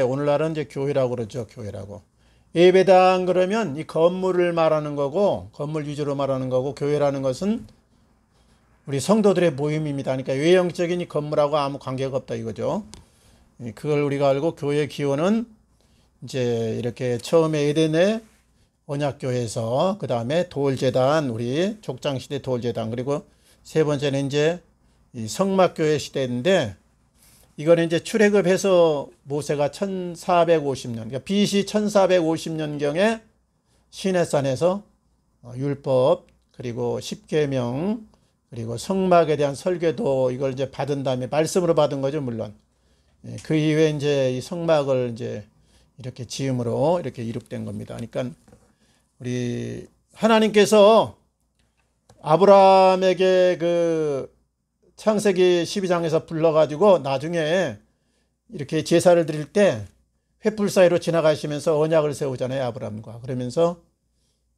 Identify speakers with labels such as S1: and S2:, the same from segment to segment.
S1: 오늘날은 이제 교회라고 그러죠. 교회라고. 예배당 그러면 이 건물을 말하는 거고, 건물 위주로 말하는 거고, 교회라는 것은 우리 성도들의 모임입니다. 그러니까 외형적인 이 건물하고 아무 관계가 없다 이거죠. 그걸 우리가 알고, 교회 기원은 이제 이렇게 처음에 에덴의 언약교회에서, 그 다음에 돌제단, 우리 족장시대 돌제단, 그리고 세 번째는 이제 이 성막교회 시대인데, 이거는 이제 출애굽해서 모세가 1450년, 그러니까 BC 1450년경에 시내산에서 율법, 그리고 십계명, 그리고 성막에 대한 설계도 이걸 이제 받은 다음에 말씀으로 받은 거죠, 물론. 그 이후에 이제 이 성막을 이제 이렇게 지음으로 이렇게 이룩된 겁니다. 그러니까 우리 하나님께서 아브라함에게 그 창세기 12장에서 불러가지고 나중에 이렇게 제사를 드릴 때 횃불 사이로 지나가시면서 언약을 세우잖아요, 아브라함과. 그러면서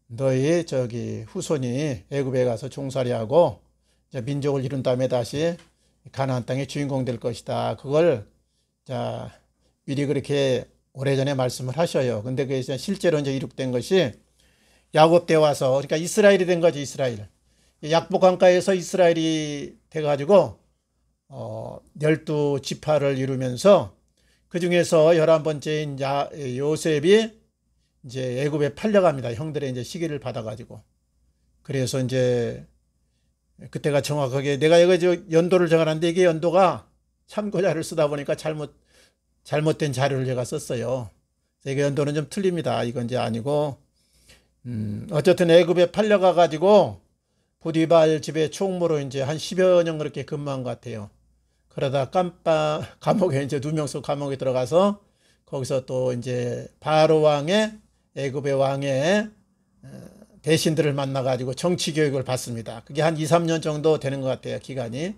S1: 너희 저기 후손이 애굽에 가서 종살이하고 이제 민족을 이룬 다음에 다시 가나안 땅의 주인공 될 것이다. 그걸 자 미리 그렇게 오래전에 말씀을 하셔요. 근데 그게 실제로 이제 이룩된 것이 야곱 때 와서, 그러니까 이스라엘이 된 거지, 이스라엘. 약복 강가에서 이스라엘이 돼가지고 12지파를 이루면서 그 중에서 11번째인 요셉이 이제 애굽에 팔려갑니다. 형들의 이제 시기를 받아가지고. 그래서 이제 그때가 정확하게 내가 이거 연도를 정하는데 이게 연도가 참고자료를 쓰다 보니까 잘못된 자료를 제가 썼어요. 이게 연도는 좀 틀립니다. 이건 이제 아니고 어쨌든 애굽에 팔려가가지고 보디발 집에 총무로 이제 한 10여 년 그렇게 근무한 것 같아요. 그러다 감옥에 이제 누명석 감옥에 들어가서 거기서 또 이제 바로 왕의 애굽의 왕의 대신들을 만나가지고 정치 교육을 받습니다. 그게 한 2, 3년 정도 되는 것 같아요, 기간이.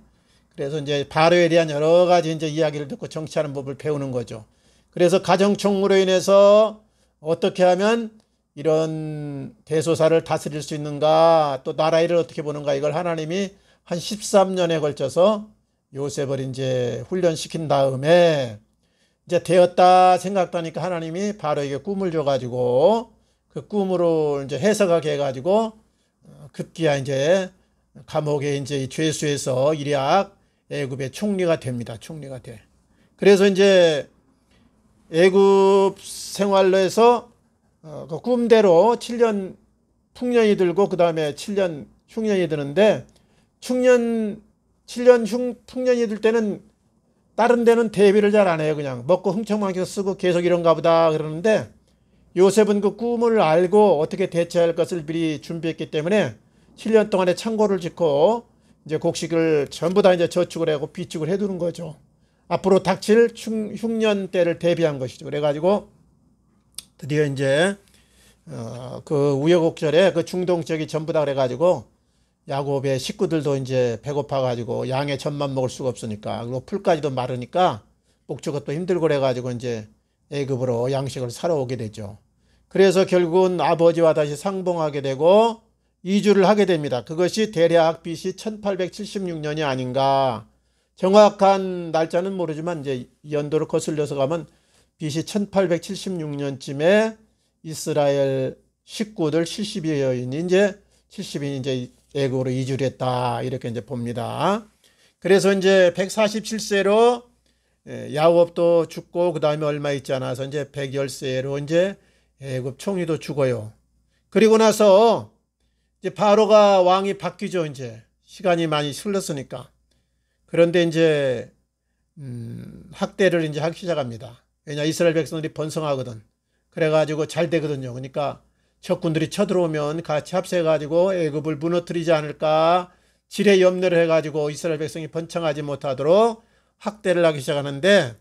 S1: 그래서 이제 바로에 대한 여러 가지 이제 이야기를 듣고 정치하는 법을 배우는 거죠. 그래서 가정총무로 인해서 어떻게 하면 이런 대소사를 다스릴 수 있는가, 또 나라 일을 어떻게 보는가, 이걸 하나님이 한 13년에 걸쳐서 요셉을 이제 훈련시킨 다음에 이제 되었다 생각하니까 하나님이 바로에게 꿈을 줘가지고 그 꿈으로 이제 해석하게 해가지고 급기야 이제 감옥에 이제 죄수에서 일약 애굽의 총리가 됩니다. 총리가 돼. 그래서 이제 애굽 생활로 해서 그 꿈대로 7년 풍년이 들고 그 다음에 7년 흉년이 드는데 7년 풍년이 들 때는 다른 데는 대비를 잘 안 해요. 그냥 먹고 흥청망청 쓰고 계속 이런가 보다 그러는데 요셉은 그 꿈을 알고 어떻게 대처할 것을 미리 준비했기 때문에 7년 동안에 창고를 짓고 이제 곡식을 전부 다 이제 저축을 하고 비축을 해두는 거죠. 앞으로 닥칠 흉년 때를 대비한 것이죠. 그래가지고 드디어 이제 그 우여곡절에 그 중동 지역이 전부 다 그래가지고 야곱의 식구들도 이제 배고파가지고 양의 젖만 먹을 수가 없으니까, 그리고 풀까지도 마르니까 목주가 또 힘들고 그래가지고 이제 애굽으로 양식을 사러 오게 되죠. 그래서 결국은 아버지와 다시 상봉하게 되고 이주를 하게 됩니다. 그것이 대략 BC 1876년이 아닌가. 정확한 날짜는 모르지만 이제 연도를 거슬려서 가면 BC 1876년쯤에 이스라엘 식구들 70여인이 이제 70인이 이제 애굽으로 이주를 했다, 이렇게 이제 봅니다. 그래서 이제 147세로 야곱도 죽고 그 다음에 얼마 있지 않아서 이제 110세로 이제 애굽 총리도 죽어요. 그리고 나서 이제 바로가 왕이 바뀌죠. 이제 시간이 많이 흘렀으니까. 그런데 이제 학대를 이제 하기 시작합니다. 왜냐, 이스라엘 백성들이 번성하거든. 그래가지고 잘 되거든요. 그러니까 적군들이 쳐들어오면 같이 합세해가지고 애굽을 무너뜨리지 않을까 지레 염려를 해가지고 이스라엘 백성이 번창하지 못하도록 학대를 하기 시작하는데,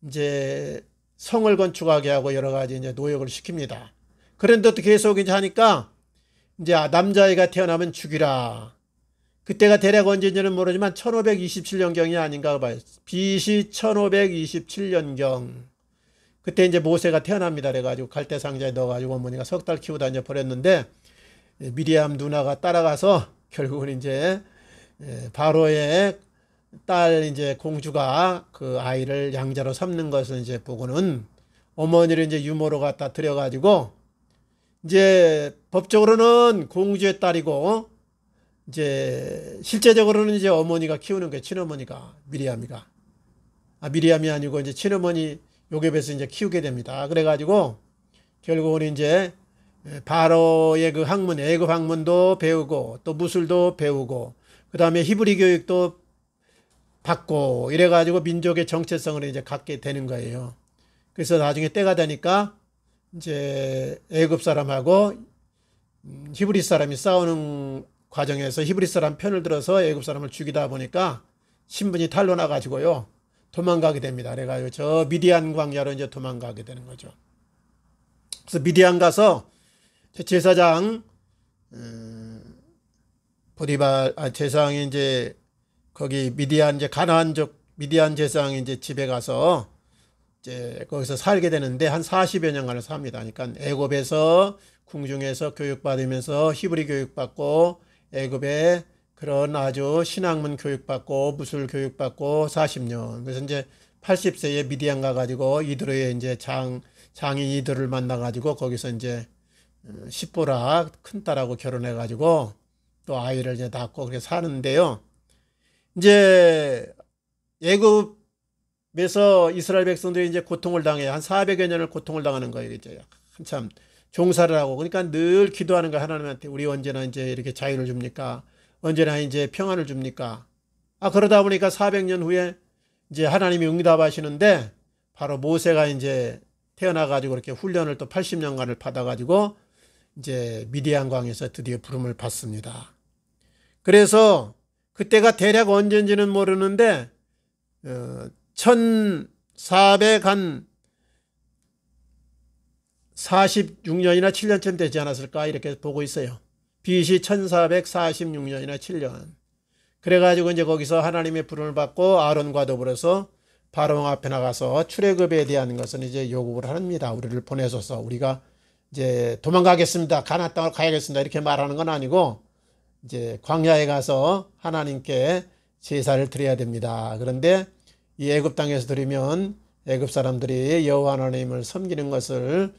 S1: 이제 성을 건축하게 하고 여러 가지 이제 노역을 시킵니다. 그런데 또 계속 이제 하니까 이제 남자아이가 태어나면 죽이라. 그때가 대략 언제인지는 모르지만 1527년경이 아닌가 봐요. BC 1527년경. 그때 이제 모세가 태어납니다. 그래가지고 갈대 상자에 넣어가지고 어머니가 석 달 키우다 이제 버렸는데, 미리암 누나가 따라가서 결국은 이제 바로의 딸 이제 공주가 그 아이를 양자로 삼는 것을 이제 보고는 어머니를 이제 유모로 갖다 들여가지고 이제 법적으로는 공주의 딸이고 이제 실제적으로는 이제 어머니가 키우는 거예요. 친어머니가 미리암이가. 미리암이 아니고 이제 친어머니 요셉에서 이제 키우게 됩니다. 그래가지고 결국은 이제 바로의 그 학문, 애굽 학문도 배우고 또 무술도 배우고 그 다음에 히브리 교육도 받고 이래가지고 민족의 정체성을 이제 갖게 되는 거예요. 그래서 나중에 때가 되니까 이제 애굽 사람하고 히브리 사람이 싸우는 과정에서 히브리 사람 편을 들어서 애굽 사람을 죽이다 보니까 신분이 탄로나 가지고요 도망가게 됩니다. 그래가지고 저 미디안 광야로 이제 도망가게 되는 거죠. 그래서 미디안 가서 제사장 보디발 제사장이 이제 거기 미디안 이제 가나안족 미디안 제사장이 이제 집에 가서 이제 거기서 살게 되는데 한 40여 년간을 삽니다. 그러니까 애굽에서 궁중에서 교육받으면서 히브리 교육받고 애굽에 그런 아주 신학문 교육받고 무술 교육받고 40년. 그래서 이제 80세에 미디안 가가지고 이드로의 이제 장인 이드를 만나가지고 거기서 이제 십보라 큰딸하고 결혼해가지고 또 아이를 이제 낳고 그렇게 사는데요. 이제 애굽에서 이스라엘 백성들이 이제 고통을 당해요. 한 400여 년을 고통을 당하는 거예요. 이제 한참 종사를 하고. 그러니까 늘 기도하는 거예요. 하나님한테 우리 언제나 이제 이렇게 자유를 줍니까? 언제나 이제 평안을 줍니까? 그러다 보니까 400년 후에 이제 하나님이 응답하시는데 바로 모세가 이제 태어나가지고 이렇게 훈련을 또 80년간을 받아가지고 이제 미디안 광에서 드디어 부름을 받습니다. 그래서 그때가 대략 언제인지는 모르는데 1446년이나 7년쯤 되지 않았을까 이렇게 보고 있어요. BC 1446년이나 7년. 그래가지고 이제 거기서 하나님의 부름을 받고 아론과 더불어서 바로왕 앞에 나가서 출애굽에 대한 것은 이제 요구를 합니다. 우리를 보내소서. 우리가 이제 도망가겠습니다. 가나안 땅을 가야겠습니다. 이렇게 말하는 건 아니고 이제 광야에 가서 하나님께 제사를 드려야 됩니다. 그런데 이 애굽 땅에서 드리면 애굽 사람들이 여호와 하나님을 섬기는 것을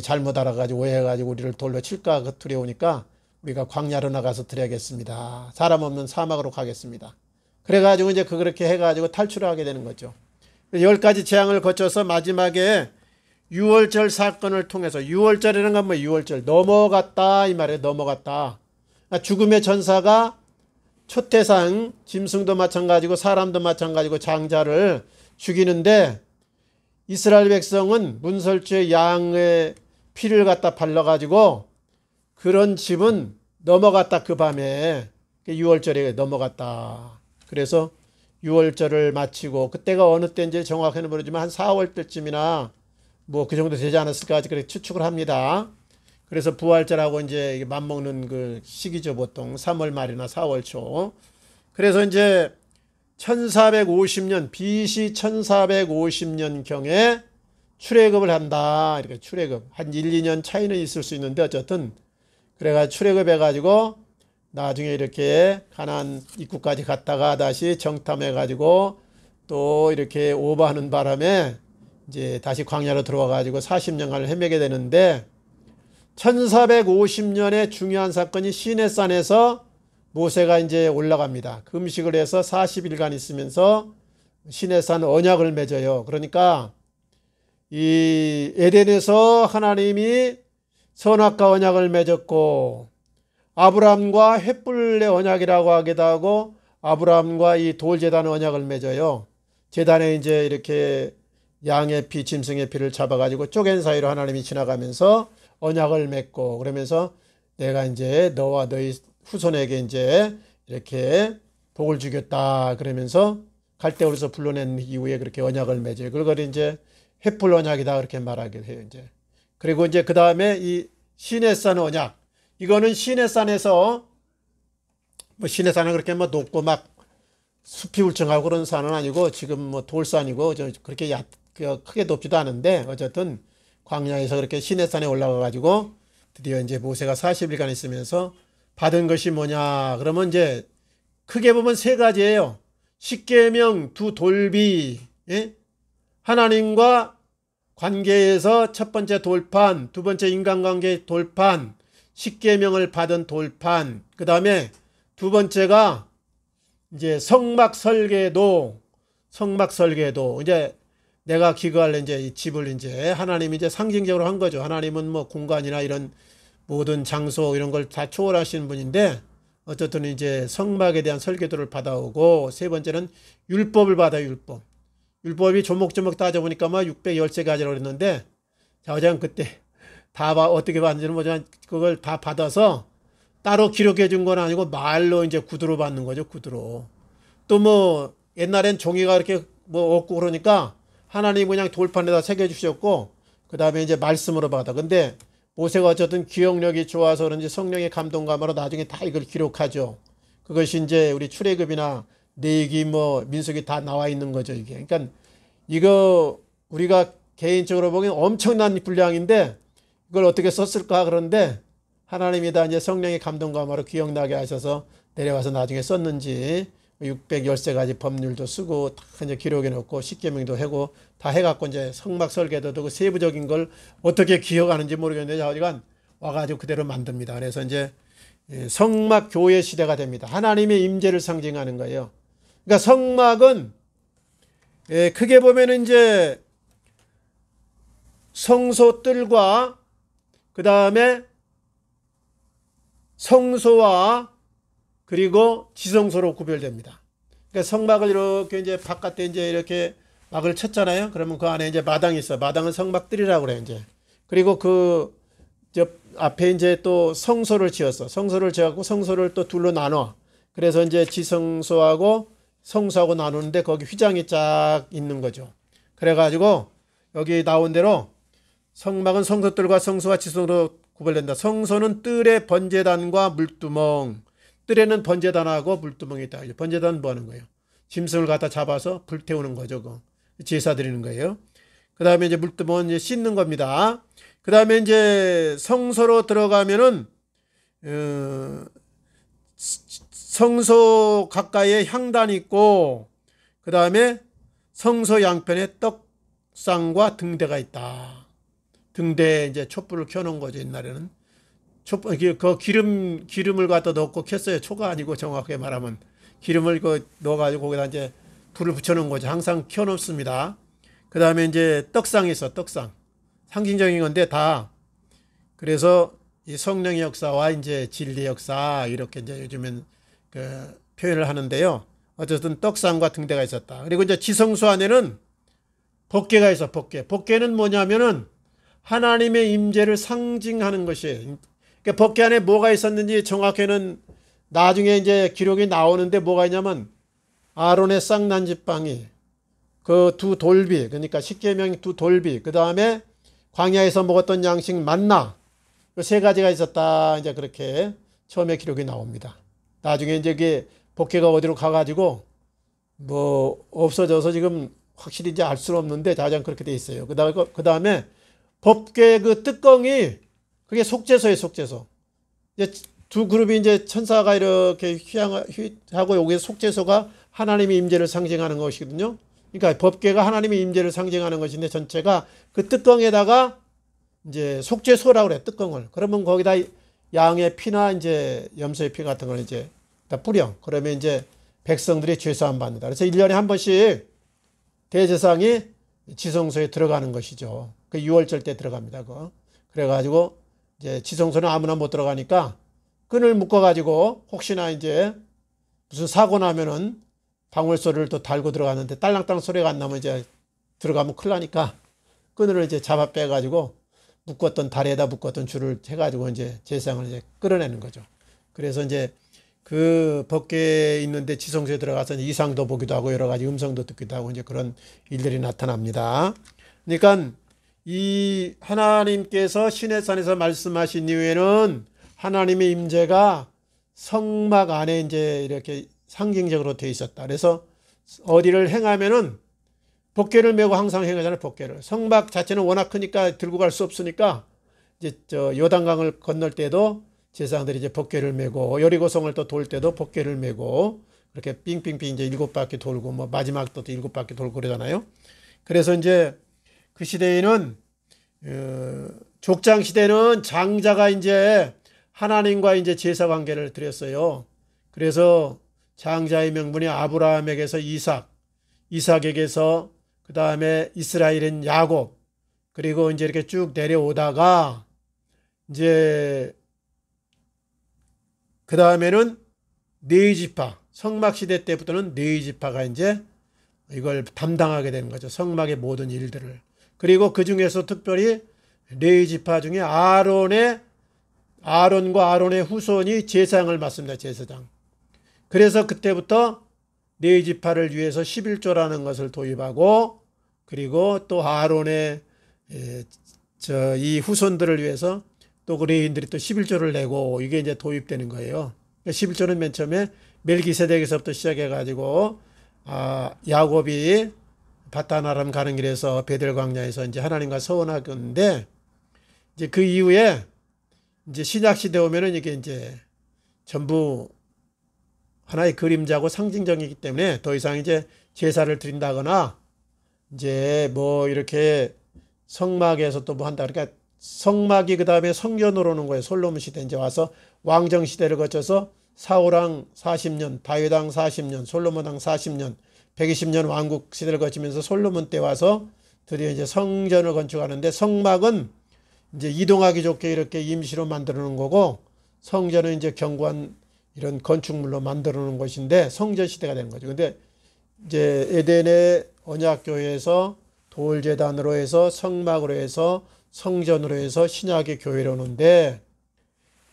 S1: 잘못 알아가지고 오해해가지고 우리를 돌로 칠까 두려우니까 우리가 광야로 나가서 드려야겠습니다. 사람 없는 사막으로 가겠습니다. 그래가지고 이제 그렇게 해가지고 탈출을 하게 되는 거죠. 10가지 재앙을 거쳐서 마지막에 유월절 사건을 통해서 유월절이라는 건 뭐 유월절 넘어갔다 이 말이에요. 넘어갔다. 죽음의 전사가 초태상 짐승도 마찬가지고 사람도 마찬가지고 장자를 죽이는데 이스라엘 백성은 문설주에 양의 피를 갖다 발라가지고 그런 집은 넘어갔다. 그 밤에 유월절에 넘어갔다. 그래서 유월절을 마치고 그때가 어느 때인지 정확히는 모르지만 한 4월 때쯤이나 뭐 그 정도 되지 않았을까 그렇게 추측을 합니다. 그래서 부활절하고 이제 맞먹는 그 시기죠. 보통 3월 말이나 4월 초. 그래서 이제 1450년 BC 1450년경에 출애굽을 한다. 이렇게 출애굽 한 1, 2년 차이는 있을 수 있는데 어쨌든 그래가 출애굽해 가지고 나중에 이렇게 가나안 입구까지 갔다가 다시 정탐해 가지고 또 이렇게 오버하는 바람에 이제 다시 광야로 들어와 가지고 40년간을 헤매게 되는데 1450년에 중요한 사건이 시내산에서 모세가 이제 올라갑니다. 금식을 해서 40일간 있으면서 시내산 언약을 맺어요. 그러니까 이 에덴에서 하나님이 선악과 언약을 맺었고 아브라함과 횃불의 언약이라고 하기도 하고 아브라함과 이 돌제단 언약을 맺어요. 제단에 이제 이렇게 양의 피, 짐승의 피를 잡아가지고 쪼갠 사이로 하나님이 지나가면서 언약을 맺고 그러면서 내가 이제 너와 너희 후손에게 이제 이렇게 복을 주겠다 그러면서 갈대우르에서 불러낸 이후에 그렇게 언약을 맺어요. 그걸 이제 횃불 언약이다 그렇게 말하게 해요. 이제 그리고 이제 그 다음에 이 시내산 언약 이거는 시내산에서 뭐 시내산은 그렇게 뭐 높고 막 숲이 울창하고 그런 산은 아니고 지금 뭐 돌산이고 그렇게 크게 높지도 않은데 어쨌든 광야에서 그렇게 시내산에 올라가 가지고 드디어 이제 모세가 40일간 있으면서 받은 것이 뭐냐 그러면 이제 크게 보면 세 가지예요. 십계명, 두 돌비, 예? 하나님과 관계에서 첫 번째 돌판, 두 번째 인간관계 돌판, 십계명을 받은 돌판, 그 다음에 두 번째가 이제 성막설계도, 이제 내가 기거할 이제 이 집을 이제 하나님이 이제 상징적으로 한 거죠. 하나님은 뭐 공간이나 이런 모든 장소 이런 걸 다 초월하시는 분인데 어쨌든 이제 성막에 대한 설계도를 받아오고 세 번째는 율법을 받아요. 율법이 조목조목 따져보니까 뭐 613가지라고 그랬는데 자장 그때 다 어떻게 받는지는 모르지만 그걸 다 받아서 따로 기록해 준 건 아니고 말로 이제 구두로 받는 거죠. 구두로. 또 뭐 옛날엔 종이가 이렇게 뭐 없고 그러니까 하나님 그냥 돌판에다 새겨 주셨고 그 다음에 이제 말씀으로 받아. 근데 모세가 어쨌든 기억력이 좋아서 그런지 성령의 감동감으로 나중에 다 이걸 기록하죠. 그것이 이제 우리 출애굽이나 레위기 뭐 민수기 다 나와 있는 거죠, 이게. 그러니까 이거 우리가 개인적으로 보기엔 엄청난 분량인데 이걸 어떻게 썼을까 그런데 하나님이 다 이제 성령의 감동감으로 기억나게 하셔서 내려와서 나중에 썼는지 613가지 법률도 쓰고 다 이제 기록해 놓고 십계명도 하고 다 해갖고 이제 성막 설계도 그 세부적인 걸 어떻게 기억하는지 모르겠는데 자기가 와가지고 그대로 만듭니다. 그래서 이제 성막 교회 시대가 됩니다. 하나님의 임재를 상징하는 거예요. 그러니까 성막은 크게 보면은 이제 성소뜰과 그 다음에 성소와 그리고 지성소로 구별됩니다. 그러니까 성막을 이렇게 이제 바깥에 이제 이렇게 막을 쳤잖아요. 그러면 그 안에 이제 마당이 있어. 마당은 성막들이라고 그래요, 이제. 그리고 저 앞에 이제 또 성소를 지었어. 성소를 지었고 성소를 또 둘로 나눠. 그래서 이제 지성소하고 성소하고 나누는데 거기 휘장이 쫙 있는 거죠. 그래가지고 여기 나온 대로 성막은 성소들과 성소와 지성소로 구별된다. 성소는 뜰의 번제단과 물두멍. 뜰에는 번제단하고 물두멍이 있다. 번제단은 뭐 하는 거예요? 짐승을 갖다 잡아서 불태우는 거죠. 제사 드리는 거예요. 그 다음에 이제 물두멍은 이제 씻는 겁니다. 그 다음에 이제 성소로 들어가면은, 성소 가까이에 향단이 있고, 그 다음에 성소 양편에 떡상과 등대가 있다. 등대에 이제 촛불을 켜놓은 거죠, 옛날에는. 그 기름을 갖다 넣고 켰어요. 초가 아니고 정확하게 말하면. 기름을 넣어가지고 거기다 이제 불을 붙여놓은 거죠. 항상 켜놓습니다. 그 다음에 이제 떡상이 있어, 떡상. 상징적인 건데 다. 그래서 이 성령의 역사와 이제 진리의 역사, 이렇게 이제 요즘엔 표현을 하는데요. 어쨌든 떡상과 등대가 있었다. 그리고 이제 지성소 안에는 법궤가 있어, 법궤. 법궤는 뭐냐면은 하나님의 임재를 상징하는 것이에요. 그러니까 법궤 안에 뭐가 있었는지 정확히는 나중에 이제 기록이 나오는데 뭐가 있냐면 아론의 쌍난지팡이, 그 두 돌비, 그러니까 십계명 두 돌비, 그 다음에 광야에서 먹었던 양식 만나, 그 세 가지가 있었다. 이제 그렇게 처음에 기록이 나옵니다. 나중에 이제 그 법궤가 어디로 가가지고 뭐 없어져서 지금 확실히 이제 알 수는 없는데 자장 그렇게 돼 있어요. 그 다음에 법궤 그 뚜껑이 그게 속죄소예요, 속죄소. 이제 두 그룹이 이제 천사가 이렇게 휘하고 여기에 속죄소가 하나님의 임재를 상징하는 것이거든요. 그러니까 법궤가 하나님의 임재를 상징하는 것인데 전체가 그 뚜껑에다가 이제 속죄소라고 그래, 뚜껑을. 그러면 거기다 양의 피나 이제 염소의 피 같은 걸 이제 다 뿌려. 그러면 이제 백성들이 죄사함 받는다. 그래서 1년에 한 번씩 대제사장이 지성소에 들어가는 것이죠. 그 6월절 때 들어갑니다. 그래가지고 이제 지성소는 아무나 못 들어가니까 끈을 묶어가지고 혹시나 이제 무슨 사고 나면은 방울소리를 또 달고 들어갔는데 딸랑딸랑 소리가 안 나면 이제 들어가면 큰일 나니까 끈을 이제 잡아 빼가지고 다리에다 묶었던 줄을 해가지고 이제 제사장을 이제 끌어내는 거죠. 그래서 이제 그 법궤에 있는데 지성소에 들어가서 이상도 보기도 하고 여러 가지 음성도 듣기도 하고 이제 그런 일들이 나타납니다. 그러니까 이 하나님께서 시내산에서 말씀하신 이후에는 하나님의 임재가 성막 안에 이제 이렇게 상징적으로 되어 있었다. 그래서 어디를 행하면은 법궤를 메고 항상 행하잖아요, 법궤를. 성막 자체는 워낙 크니까 들고 갈 수 없으니까 이제 요단강을 건널 때도 제사장들이 이제 법궤를 메고 여리고성을 또 돌 때도 법궤를 메고 그렇게 빙빙빙 이제 7바퀴 돌고 뭐 마지막 또 7바퀴 돌고 그러잖아요. 그래서 이제 그 시대에는 족장 시대는 장자가 이제 하나님과 이제 제사 관계를 드렸어요. 그래서 장자의 명분이 아브라함에게서 이삭, 이삭에게서 그 다음에 이스라엘인 야곱, 그리고 이제 이렇게 쭉 내려오다가 이제 그 다음에는 네 지파, 성막 시대 때부터는 네 지파가 이제 이걸 담당하게 되는 거죠. 성막의 모든 일들을. 그리고 그 중에서 특별히 네 지파 중에 아론과 아론의 후손이 제사장을 맡습니다. 제사장. 그래서 그때부터 네 지파를 위해서 11조라는 것을 도입하고, 그리고 또 아론의 이 후손들을 위해서 또 그 레위인들이 또 11조를 내고, 이게 이제 도입되는 거예요. 11조는 맨 처음에 멜기세덱에서부터 시작해가지고 야곱이 바단 아람 가는 길에서 베델 광야에서 이제 하나님과 서원하건데, 이제 그 이후에 이제 신약 시대 오면은 이게 이제 전부 하나의 그림자고 상징적이기 때문에 더 이상 이제 제사를 드린다거나 이제 뭐 이렇게 성막에서 또 뭐 한다. 그러니까 성막이 그 다음에 성전으로 오는 거예요. 솔로몬 시대 이제 와서 왕정 시대를 거쳐서 사울왕 40년, 다윗왕 40년, 솔로몬왕 40년, 120년 왕국 시대를 거치면서 솔로몬 때 와서 드디어 이제 성전을 건축하는데, 성막은 이제 이동하기 좋게 이렇게 임시로 만들어 놓은 거고, 성전은 이제 견고한 이런 건축물로 만들어 놓은 것인데 성전 시대가 되는 거죠. 근데 이제 에덴의 언약교회에서 돌제단으로 해서 성막으로 해서 성전으로 해서 신약의 교회로 오는데,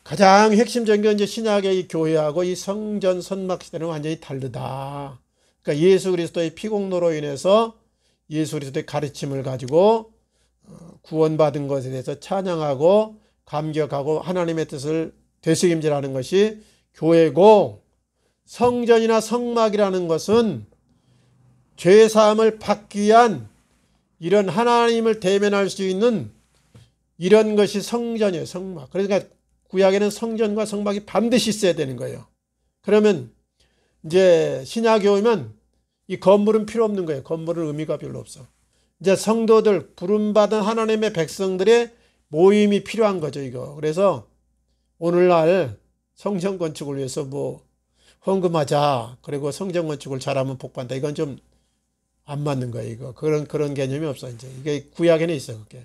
S1: 가장 핵심적인 건 이제 신약의 이 교회하고 이 성전 선막 시대는 완전히 다르다. 그러니까 예수 그리스도의 피공로로 인해서 예수 그리스도의 가르침을 가지고 구원받은 것에 대해서 찬양하고 감격하고 하나님의 뜻을 되새김질하는 것이 교회고, 성전이나 성막이라는 것은 죄사함을 받기 위한 이런 하나님을 대면할 수 있는 이런 것이 성전이에요. 성막. 그러니까 구약에는 성전과 성막이 반드시 있어야 되는 거예요. 그러면 이제 신약에 오면 이 건물은 필요 없는 거예요. 건물은 의미가 별로 없어. 이제 성도들, 부름받은 하나님의 백성들의 모임이 필요한 거죠, 이거. 그래서 오늘날 성전 건축을 위해서 뭐 헌금하자, 그리고 성전 건축을 잘하면 복받는다, 이건 좀 안 맞는 거예요. 이거 그런 개념이 없어. 이제 이게 구약에는 있어. 그게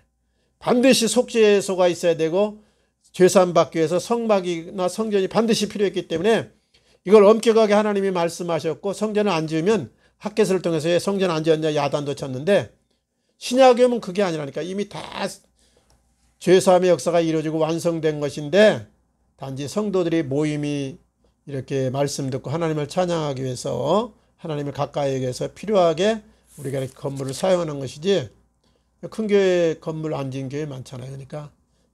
S1: 반드시 속죄소가 있어야 되고, 죄사함 받기 위해서 성막이나 성전이 반드시 필요했기 때문에 이걸 엄격하게 하나님이 말씀하셨고, 성전을 안 지으면 핫겟을 통해서 왜 성전 안 지었냐 야단도 쳤는데, 신약에 오면 그게 아니라니까. 이미 다 죄사함의 역사가 이루어지고 완성된 것인데, 단지 성도들이 모임이 이렇게 말씀 듣고 하나님을 찬양하기 위해서, 하나님을 가까이 하기 위해서 필요하게 우리가 이렇게 건물을 사용하는 것이지, 큰 교회 건물 안 지은 교회 많잖아요. 그러니까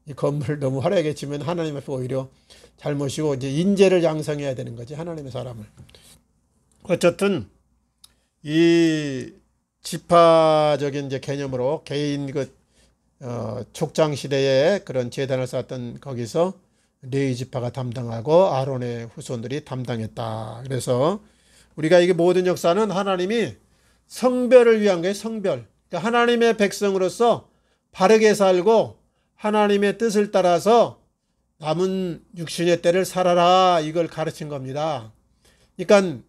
S1: 이 건물을 너무 화려하게 지면 하나님 앞에 오히려 잘못이고, 이제 인재를 양성해야 되는 거지, 하나님의 사람을. 어쨌든 이 지파적인 이제 개념으로 개인 족장 시대에 그런 제단을 쌓았던 거기서 레위 지파가 담당하고 아론의 후손들이 담당했다. 그래서 우리가 이게 모든 역사는 하나님이 성별을 위한 거예요. 성별. 그러니까 하나님의 백성으로서 바르게 살고 하나님의 뜻을 따라서 남은 육신의 때를 살아라, 이걸 가르친 겁니다. 그러니까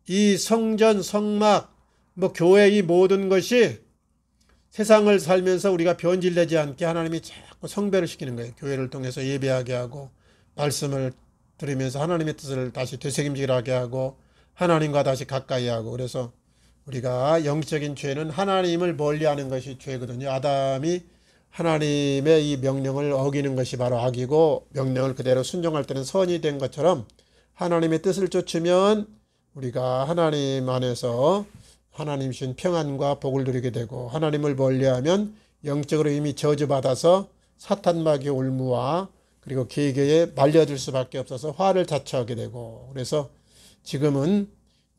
S1: 이 성전, 성막, 뭐 교회, 이 모든 것이 세상을 살면서 우리가 변질되지 않게 하나님이 자꾸 성별을 시키는 거예요. 교회를 통해서 예배하게 하고, 말씀을 들으면서 하나님의 뜻을 다시 되새김질하게 하고, 하나님과 다시 가까이 하고. 그래서 우리가 영적인 죄는 하나님을 멀리하는 것이 죄거든요. 아담이 하나님의 이 명령을 어기는 것이 바로 악이고, 명령을 그대로 순종할 때는 선이 된 것처럼 하나님의 뜻을 쫓으면 우리가 하나님 안에서 하나님 주신 평안과 복을 누리게 되고, 하나님을 멀리하면 영적으로 이미 저주받아서 사탄마귀의 올무와 그리고 계계에 말려들 수밖에 없어서 화를 자초하게 되고. 그래서 지금은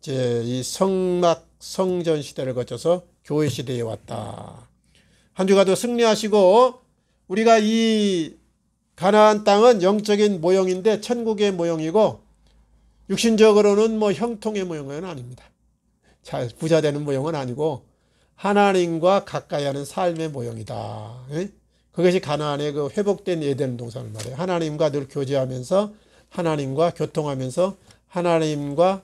S1: 이제 이 성막 성전 시대를 거쳐서 교회 시대에 왔다. 한 주간도 승리하시고, 우리가 이 가나안 땅은 영적인 모형인데 천국의 모형이고, 육신적으로는 뭐 형통의 모형은 아닙니다. 잘 부자 되는 모형은 아니고, 하나님과 가까이 하는 삶의 모형이다. 예? 그것이 가나안의 그 회복된 에덴 동산을 말해요. 하나님과 늘 교제하면서 하나님과 교통하면서 하나님과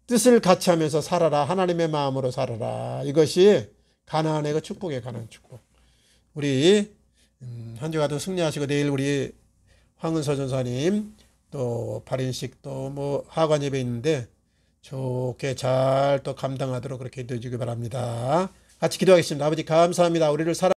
S1: 뜻을 같이 하면서 살아라. 하나님의 마음으로 살아라. 이것이 가나안의 그 축복에 관한 축복. 우리 한 주간도 승리하시고 내일 우리 황은서 전사님 또 발인식 또 뭐 하관 예배 있는데 좋게 잘 또 감당하도록 그렇게 해주시기 바랍니다. 같이 기도하겠습니다. 아버지 감사합니다. 우리를 사랑